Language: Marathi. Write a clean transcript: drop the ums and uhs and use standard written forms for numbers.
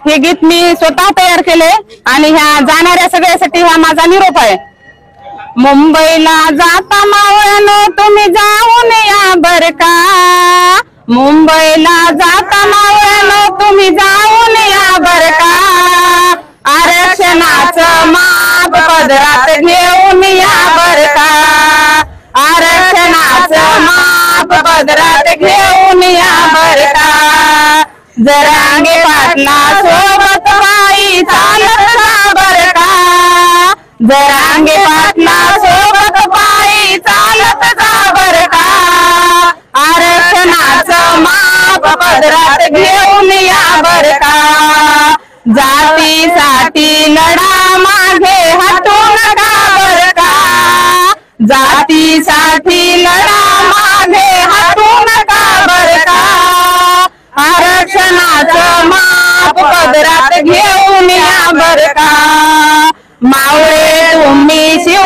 हे गीत मी स्वतः तयार केले आणि ह्या जाणाऱ्या सगळ्यासाठी हा माझा निरोप आहे। मुंबईला जाता मावळ्यानो तुम्ही जाऊन या बर का, मुंबईला जाता मावळ्यानो तुम्ही जाऊन या बर का, आरक्षणाचं माप पदरात घेऊन या बर का, आरक्षणाचं माप पदरात घेऊन या बर का, जरांगे पाटला सोबत बाई चालत जा बर का, जरांगे पाटला सोबत बाई चालत जा बर का, आरक्षणाचं माप पदरात घेऊन या बर का, जातीसाठी लढा मागे हटू नका बर का, जातीसाठी लढा मागे हटू नका बर का, आरक्षणाचं माप पदरात घेऊन या बर का, मावळे तुम्ही शिव